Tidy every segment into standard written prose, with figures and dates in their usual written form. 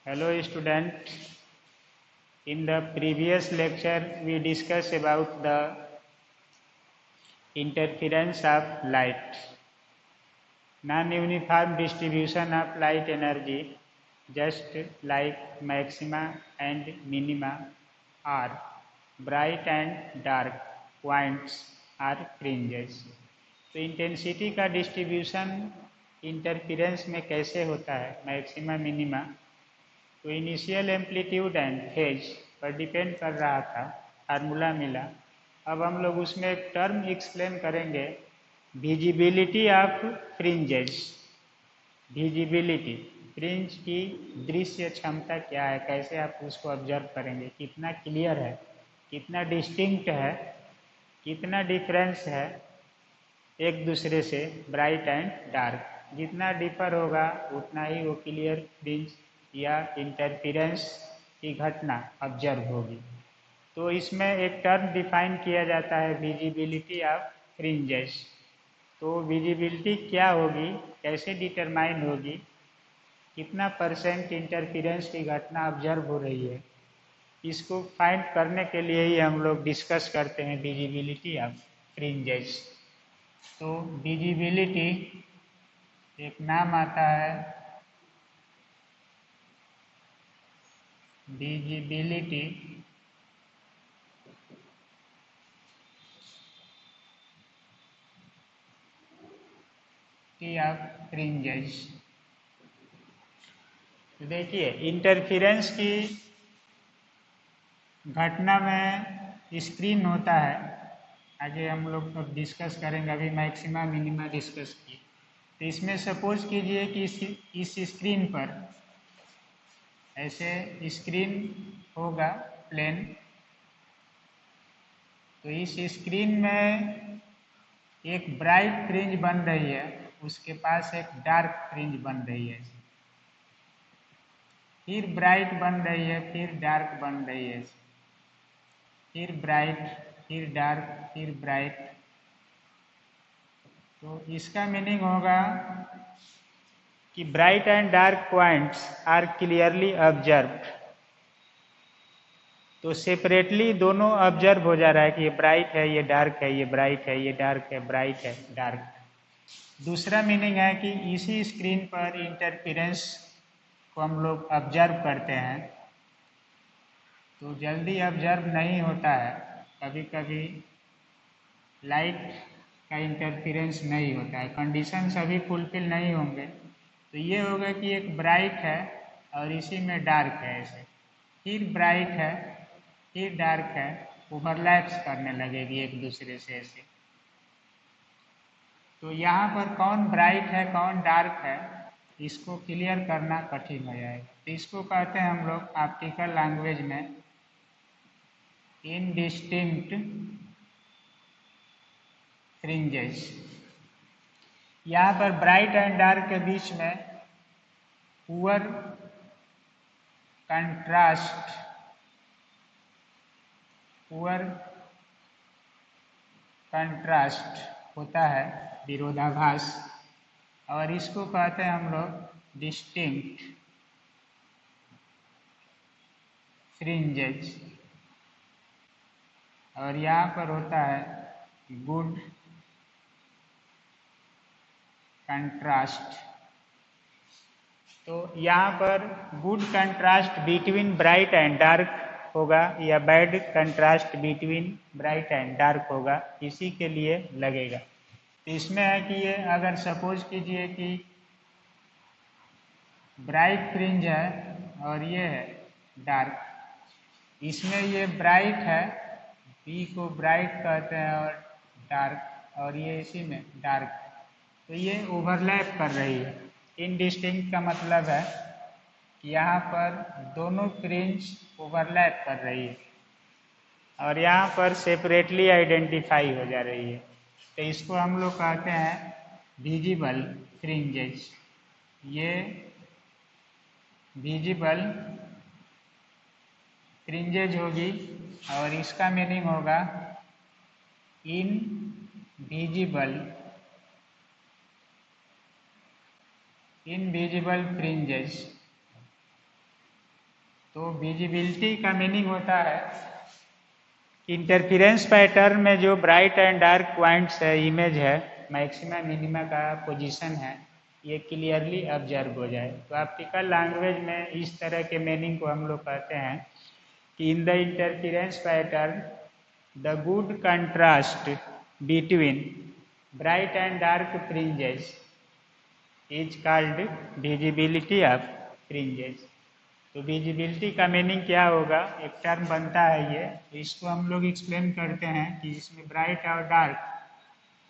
Hello student. In the previous lecture we discussed about the interference of light. Non-uniform distribution of light energy just like maxima and minima are bright and dark points or fringes. तो intensity का distribution interference में कैसे होता है maxima minima, तो initial amplitude and phase पर depend कर रहा था, फार्मूला मिला। अब हम लोग उसमें एक टर्म एक्सप्लेन करेंगे, visibility of fringes. Visibility, fringe की दृश्य क्षमता क्या है, कैसे आप उसको ऑब्जर्व करेंगे, कितना क्लियर है, कितना डिस्टिंक्ट है, कितना डिफरेंस है एक दूसरे से, ब्राइट एंड डार्क। जितना डिफर होगा उतना ही वो क्लियर फ्रिंज या इंटरफेरेंस की घटना ऑब्जर्व होगी। तो इसमें एक टर्म डिफाइन किया जाता है, विजिबिलिटी ऑफ फ्रिंजेस। तो विजिबिलिटी क्या होगी, कैसे डिटरमाइन होगी, कितना परसेंट इंटरफेरेंस की घटना ऑब्जर्व हो रही है, इसको फाइंड करने के लिए ही हम लोग डिस्कस करते हैं विजिबिलिटी ऑफ फ्रिंजेस। तो विजिबिलिटी एक नाम आता है विजिबिलिटी ऑफ फ्रिंजेस। तो देखिए इंटरफेरेंस की घटना में स्क्रीन होता है, आगे हम लोग अब डिस्कस करेंगे, अभी मैक्सिमा मिनिमा डिस्कस किए। तो इसमें सपोज कीजिए कि इस स्क्रीन पर ऐसे स्क्रीन होगा प्लेन, तो इस स्क्रीन में एक ब्राइट फ्रिंज बन रही है, उसके पास एक डार्क फ्रिंज बन रही है, फिर ब्राइट बन रही है, फिर डार्क बन रही है, फिर ब्राइट, फिर डार्क, फिर ब्राइट। तो इसका मीनिंग होगा कि bright and dark points are clearly observed. तो सेपरेटली दोनों ऑब्जर्व हो जा रहा है कि ये ब्राइट है, ये डार्क है, ये ब्राइट है, ये डार्क है, ब्राइट है, डार्क। दूसरा मीनिंग है कि इसी स्क्रीन पर इंटरफेरेंस को हम लोग ऑब्जर्व करते हैं, तो जल्दी ऑब्जर्व नहीं होता है, कभी कभी लाइट का इंटरफेरेंस नहीं होता है, कंडीशन सभी फुलफिल नहीं होंगे। तो ये होगा कि एक ब्राइट है और इसी में डार्क है, ऐसे फिर ब्राइट है, फिर डार्क है, ओवरलैप्स करने लगेगी एक दूसरे से ऐसे। तो यहाँ पर कौन ब्राइट है कौन डार्क है, इसको क्लियर करना कठिन हो जाएगा। तो इसको कहते हैं हम लोग ऑप्टिकल लैंग्वेज में इनडिस्टिंक्ट फ्रिंजेस। यहाँ पर ब्राइट एंड डार्क के बीच में पुअर कंट्रास्ट, पुअर कंट्रास्ट होता है, विरोधाभास, और इसको कहते हैं हम लोग डिस्टिंक्ट फ्रिंजेस। और यहाँ पर होता है गुड कंट्रास्ट। तो यहाँ पर good contrast between bright and dark होगा या bad contrast between bright and dark होगा, इसी के लिए लगेगा। तो इसमें है कि ये अगर सपोज कीजिए कि ब्राइट फ्रिंज है और ये है डार्क, इसमें ये ब्राइट है, बी को ब्राइट कहते हैं, और डार्क, और ये इसी में डार्क, तो ये ओवरलैप कर रही है। इनडिस्टिंक्ट का मतलब है कि यहाँ पर दोनों फ्रिंज ओवरलैप कर रही है और यहाँ पर सेपरेटली आइडेंटिफाई हो जा रही है। तो इसको हम लोग कहते हैं विजिबल फ्रिंजेस। ये विजिबल फ्रिंजेज होगी और इसका मीनिंग होगा इनविजिबल फ्रिंजेस। तो विजिबिलिटी का मीनिंग होता है इंटरफेरेंस पैटर्न में जो ब्राइट एंड डार्क पॉइंट्स है, इमेज है, मैक्सिमा मिनिमा का पोजीशन है, ये क्लियरली ऑब्जर्व हो जाए। तो ऑप्टिकल लैंग्वेज में इस तरह के मीनिंग को हम लोग कहते हैं कि in the interference pattern the good contrast between bright and dark fringes is called visibility of fringes. तो विजिबिलिटी का मीनिंग क्या होगा, एक टर्म बनता है ये, इसको हम लोग एक्सप्लेन करते हैं कि इसमें ब्राइट और डार्क,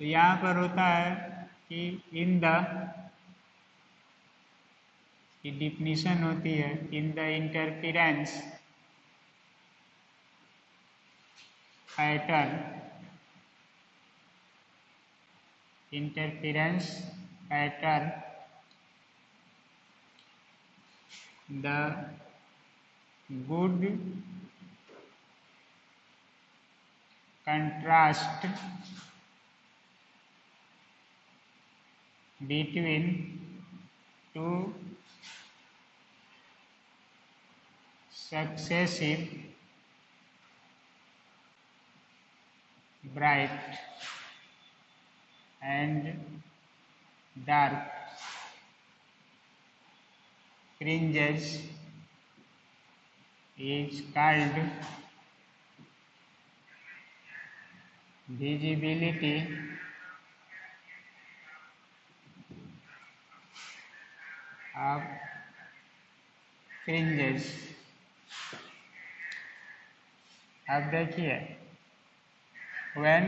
तो यहाँ पर होता है कि इन द की डिफिनीशन होती है in the interference pattern, interference pattern the good contrast between two successive bright and dark fringes is called visibility of fringes। अब देखिए, when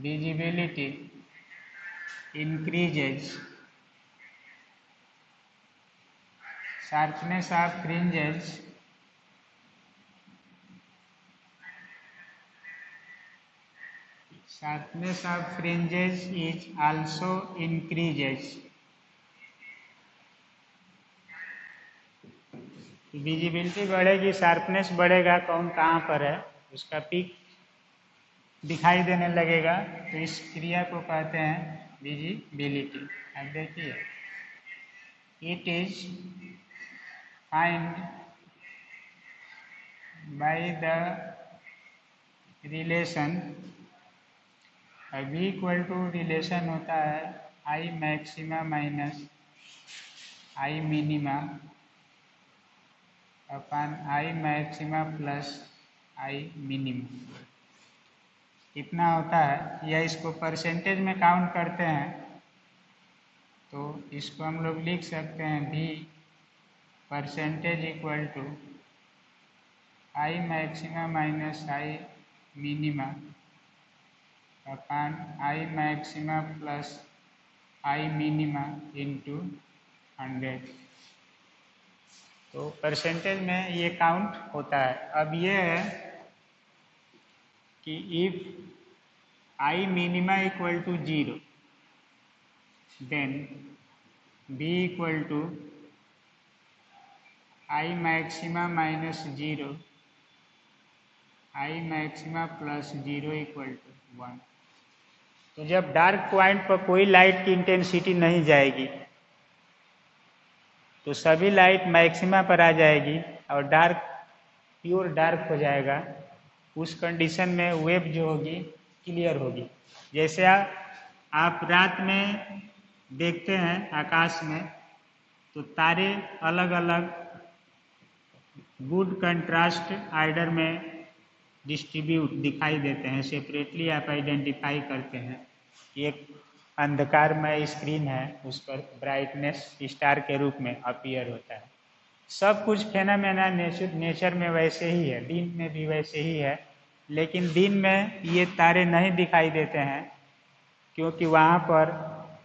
visibility increases, sharpness of fringes is also increases। Visibility बढ़ेगी, sharpness बढ़ेगा, कौन कहाँ पर है उसका peak दिखाई देने लगेगा, तो इस क्रिया को कहते हैं विजिबिलिटी। अब देखिए, it is find by the relation, V equal to relation होता है I maxima minus I minima upon I maxima plus I minima, कितना होता है, या इसको परसेंटेज में काउंट करते हैं तो इसको हम लोग लिख सकते हैं V percentage equal to I maxima minus I minima upon I maxima plus I minima into 100। तो परसेंटेज में ये काउंट होता है। अब ये है कि if I minima equal to 0 then B equal to I maxima minus 0 I maxima plus 0 equal to 1। तो जब डार्क पॉइंट पर कोई लाइट की इंटेंसिटी नहीं जाएगी तो सभी लाइट मैक्सिमा पर आ जाएगी और डार्क प्योर डार्क हो जाएगा। उस कंडीशन में वेव जो होगी क्लियर होगी। जैसे आप रात में देखते हैं आकाश में तो तारे अलग अलग गुड कंट्रास्ट आर्डर में डिस्ट्रीब्यूट दिखाई देते हैं, सेपरेटली आप आइडेंटिफाई करते हैं। एक अंधकारमय स्क्रीन है, उस पर ब्राइटनेस स्टार के रूप में अपीयर होता है। सब कुछ फेनोमेना नेचर में वैसे ही है, दिन में भी वैसे ही है, लेकिन दिन में ये तारे नहीं दिखाई देते हैं क्योंकि वहाँ पर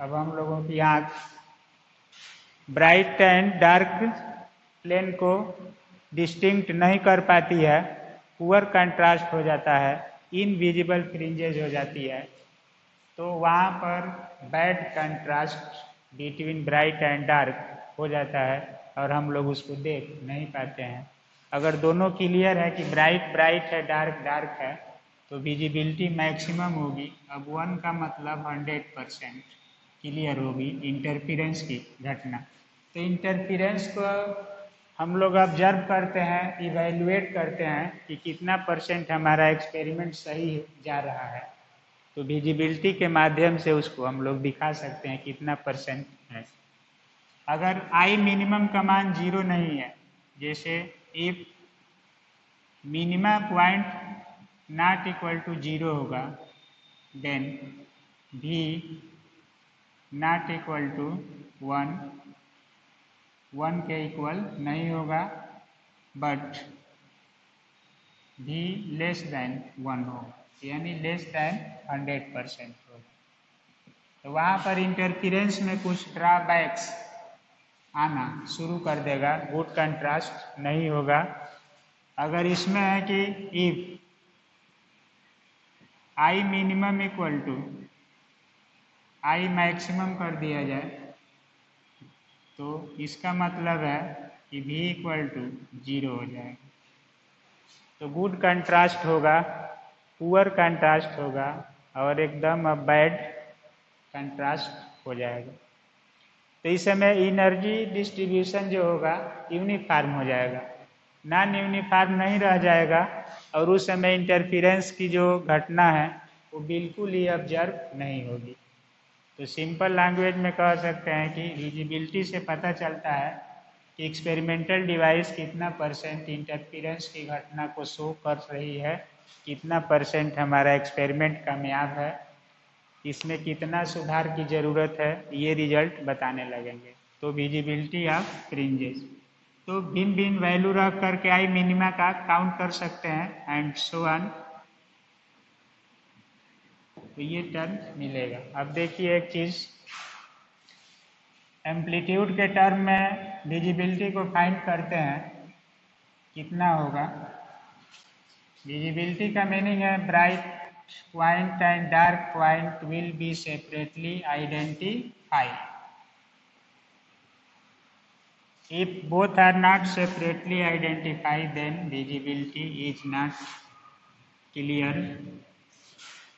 अब हम लोगों की आँख ब्राइट एंड डार्क प्लेन को डिस्टिंक्ट नहीं कर पाती है, पुअर कंट्रास्ट हो जाता है, इनविजिबल फ्रिंजेज हो जाती है। तो वहाँ पर bad contrast between bright and dark हो जाता है और हम लोग उसको देख नहीं पाते हैं। अगर दोनों क्लियर है कि ब्राइट ब्राइट है, डार्क डार्क है, तो विजिबिलिटी मैक्सिमम होगी। अब 1 का मतलब 100% क्लियर होगी इंटरफेरेंस की घटना। तो इंटरफेरेंस को हम लोग ऑब्जर्व करते हैं, इवेल्युएट करते हैं कि कितना परसेंट हमारा एक्सपेरिमेंट सही जा रहा है। तो विजिबिलिटी के माध्यम से उसको हम लोग दिखा सकते हैं कितना परसेंट है। अगर आई मिनिमम का मान 0 नहीं है, जैसे if minima point not equal to 0 होगा, देन भी नॉट इक्वल टू 1 के इक्वल नहीं होगा, बट भी लेस देन 1 होगा, यानी लेस देन 100% होगा। तो वहाँ पर इंटरफेरेंस में कुछ ड्रॉबैक्स आना शुरू कर देगा, गुड कंट्रास्ट नहीं होगा। अगर इसमें है कि if I minimum equal to I maximum कर दिया जाए, तो इसका मतलब है कि v इक्वल टू 0 हो जाएगा। तो गुड कंट्रास्ट होगा, पुअर कंट्रास्ट होगा और एकदम बैड कंट्रास्ट हो जाएगा। तो इस समय एनर्जी डिस्ट्रीब्यूशन जो होगा यूनिफॉर्म हो जाएगा, नॉन यूनिफॉर्म नहीं रह जाएगा, और उस समय इंटरफेरेंस की जो घटना है वो बिल्कुल ही ऑब्जर्व नहीं होगी। तो सिंपल लैंग्वेज में कह सकते हैं कि विजिबिलिटी से पता चलता है कि एक्सपेरिमेंटल डिवाइस कितना परसेंट इंटरफेरेंस की घटना को शो कर रही है, कितना परसेंट हमारा एक्सपेरिमेंट कामयाब है, इसमें कितना सुधार की ज़रूरत है, ये रिजल्ट बताने लगेंगे। तो विजिबिलिटी ऑफ फ्रिंजेस, तो भिन्न भिन्न वैल्यू रख करके आई मिनिमा का काउंट कर सकते हैं एंड सो ऑन। तो ये टर्म मिलेगा। अब देखिए एक चीज़, एम्पलीट्यूड के टर्म में विजिबिलिटी को फाइंड करते हैं, कितना होगा। विजिबिलिटी का मीनिंग है bright point and dark point will be separately identified. If both are not separately identified, then visibility is not clear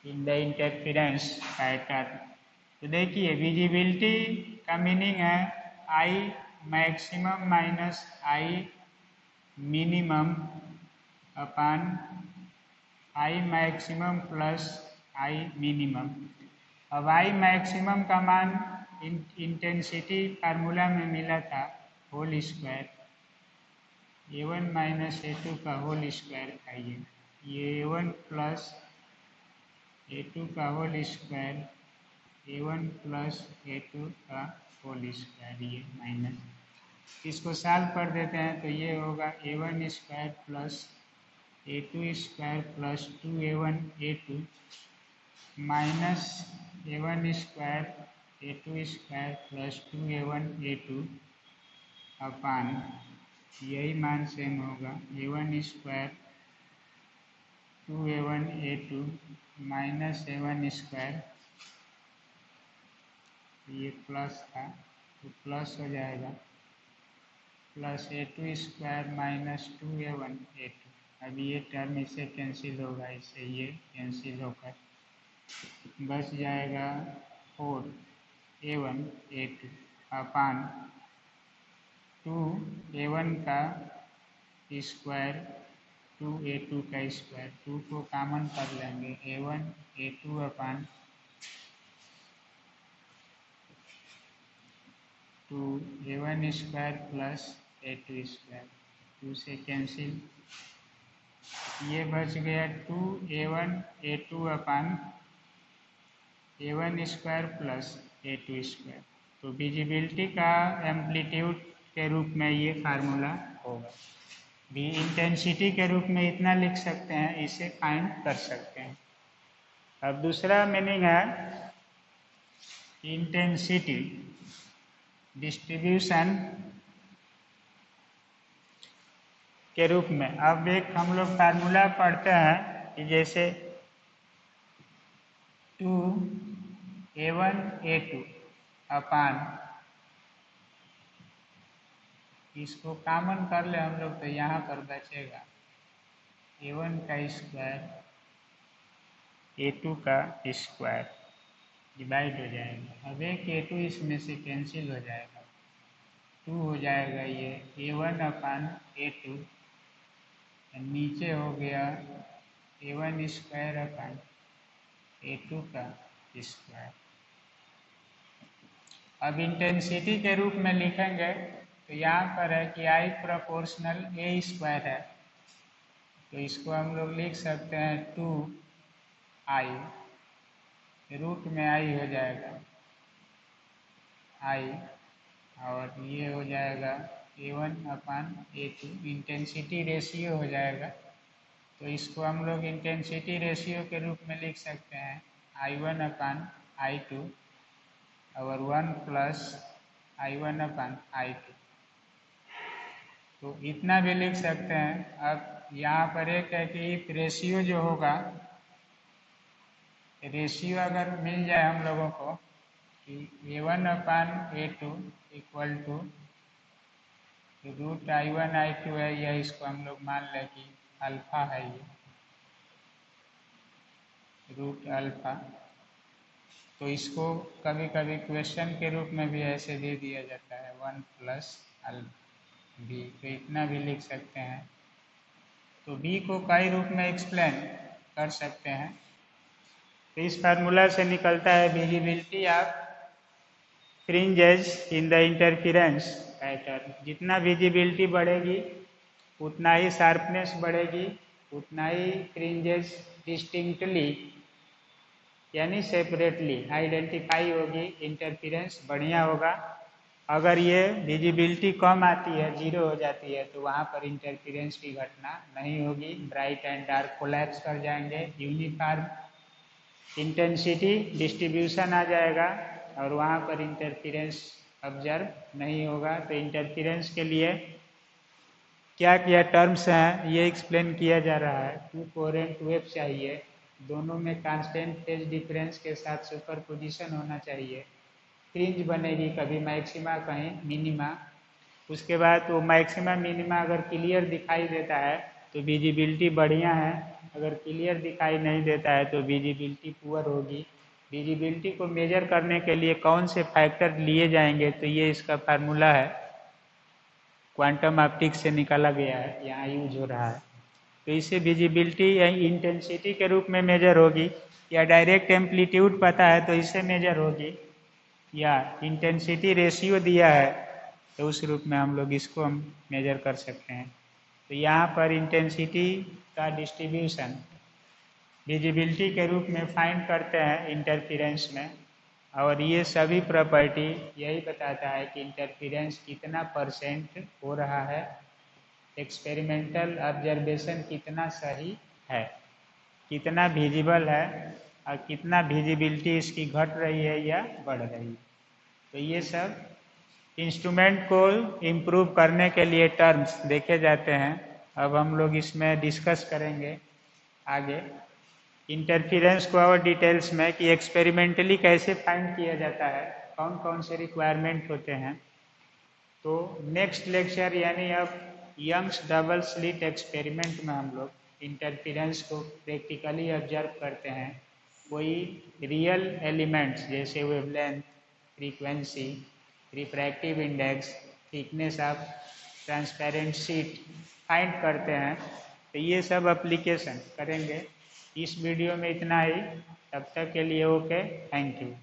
in the interference pattern. तो देखिए विजिबिलिटी का मीनिंग है I maximum minus I minimum upon I maximum plus I minimum. अब I maximum का मान intensity formula में मिला था whole square, A1 minus A2 का होल स्क्वायर था, ये A1 प्लस A2 का whole square, A1 plus A2 का होल स्क्वायर, ये माइनस। इसको सॉल्व कर देते हैं तो ये होगा A1 square plus A2 square plus 2A1 A2 minus A1 square A2 square plus 2A1 A2 अपान, यही मान सेम होगा A1 square 2A1 A2 minus A1 square, ये प्लस था तो प्लस हो जाएगा plus A2 square minus 2A1 A2। अब ये टर्म इससे कैंसिल होगा, इससे ये कैंसिल होकर बच जाएगा 4A1 A2 अपान 2A1 का स्क्वायर 2A2 का स्क्वायर, 2 को कॉमन कर लेंगे A1 A2 अपान 2A1 square plus A2 square, 2 से कैंसिल, ये बच गया 2A1 A2 अपान A1 square plus A2 square. तो विजिबिलिटी का एम्पलीट्यूड के रूप में ये फार्मूला होगा। भी इंटेंसिटी के रूप में इतना लिख सकते हैं, इसे फाइंड कर सकते हैं। अब दूसरा मीनिंग है इंटेंसिटी डिस्ट्रीब्यूशन के रूप में। अब एक हम लोग फार्मूला पढ़ते हैं कि जैसे 2A1 A2 अपान, इसको कॉमन कर ले हम लोग तो यहाँ पर बचेगा A1 का स्क्वायर A2 का स्क्वायर डिवाइड हो जाएगा। अब एक A2 इसमें से कैंसिल हो जाएगा, टू हो जाएगा ये A1/A2, नीचे हो गया A1² का स्क्वायर। अब इंटेंसिटी के रूप में लिखेंगे तो यहाँ पर है कि I प्रोपोर्शनल A² है, तो इसको हम लोग लिख सकते हैं 2I, रूट में I हो जाएगा I, और ये हो जाएगा A1/A2, इंटेंसिटी रेशियो हो जाएगा। तो इसको हम लोग इंटेंसिटी रेशियो के रूप में लिख सकते हैं I1/I2 और 1 प्लस I1/I2, तो इतना भी लिख सकते हैं। अब यहाँ पर एक है कि रेशियो जो होगा, रेशियो अगर मिल जाए हम लोगों को कि A1/A2 equal to root I1/I2 है, या इसको हम लोग मान लें कि अल्फा है, ये रूट अल्फा, तो इसको कभी कभी क्वेश्चन के रूप में भी ऐसे दे दिया जाता है 1 प्लस अल्फा बी, तो इतना भी लिख सकते हैं। तो बी को कई रूप में एक्सप्लेन कर सकते हैं। तो इस फार्मूला से निकलता है visibility of fringes in the interference pattern. जितना विजिबिलिटी बढ़ेगी उतना ही शार्पनेस बढ़ेगी, उतना ही फ्रिंजेस डिस्टिंक्टली यानी सेपरेटली आइडेंटिफाई होगी, इंटरफेरेंस बढ़िया होगा। अगर ये विजिबिलिटी कम आती है, जीरो हो जाती है, तो वहाँ पर इंटरफेरेंस की घटना नहीं होगी, ब्राइट एंड डार्क कोलैप्स कर जाएंगे, यूनिफॉर्म इंटेंसिटी डिस्ट्रीब्यूशन आ जाएगा और वहाँ पर इंटरफेरेंस ऑब्जर्व नहीं होगा। तो इंटरफेरेंस के लिए क्या क्या टर्म्स हैं ये एक्सप्लेन किया जा रहा है। टू कोहेरेंट वेव चाहिए, दोनों में कांस्टेंट फेज डिफरेंस के साथ सुपरपोजिशन होना चाहिए, फ्रिंज बनेगी कभी मैक्सिमा कहीं मिनिमा, उसके बाद वो मैक्सिमा मिनिमा अगर क्लियर दिखाई देता है तो विजिबिलिटी बढ़िया है, अगर क्लियर दिखाई नहीं देता है तो विजिबिलिटी पुअर होगी। विजिबिलिटी को मेजर करने के लिए कौन से फैक्टर लिए जाएंगे, तो ये इसका फार्मूला है, क्वांटम ऑप्टिक्स से निकाला गया है, यहाँ यूज हो रहा है। तो इसे विजिबिलिटी या इंटेंसिटी के रूप में मेजर होगी, या डायरेक्ट एम्पलीट्यूड पता है तो इससे मेजर होगी, या इंटेंसिटी रेशियो दिया है तो उस रूप में हम लोग इसको हम मेजर कर सकते हैं। तो यहाँ पर इंटेंसिटी का डिस्ट्रीब्यूशन विजिबिलिटी के रूप में फाइंड करते हैं इंटरफेरेंस में, और ये सभी प्रॉपर्टी यही बताता है कि इंटरफेरेंस कितना % हो रहा है, एक्सपेरिमेंटल ऑब्जर्वेशन कितना सही है, कितना विजिबल है और कितना विजिबिलिटी इसकी घट रही है या बढ़ रही है। तो ये सब इंस्ट्रूमेंट को इम्प्रूव करने के लिए टर्म्स देखे जाते हैं। अब हम लोग इसमें डिस्कस करेंगे आगे इंटरफेरेंस को और डिटेल्स में कि एक्सपेरिमेंटली कैसे फाइंड किया जाता है, कौन कौन से रिक्वायरमेंट होते हैं। तो नेक्स्ट लेक्चर यानी अब यंग्स डबल स्लिट एक्सपेरिमेंट में हम लोग इंटरफेरेंस को प्रैक्टिकली ऑब्जर्व करते हैं। कोई रियल एलिमेंट्स जैसे wavelength, frequency, refractive index, thickness of transparent sheet find करते हैं। तो ये सब एप्लीकेशन करेंगे। इस वीडियो में इतना ही, तब तक के लिए ओके, थैंक यू।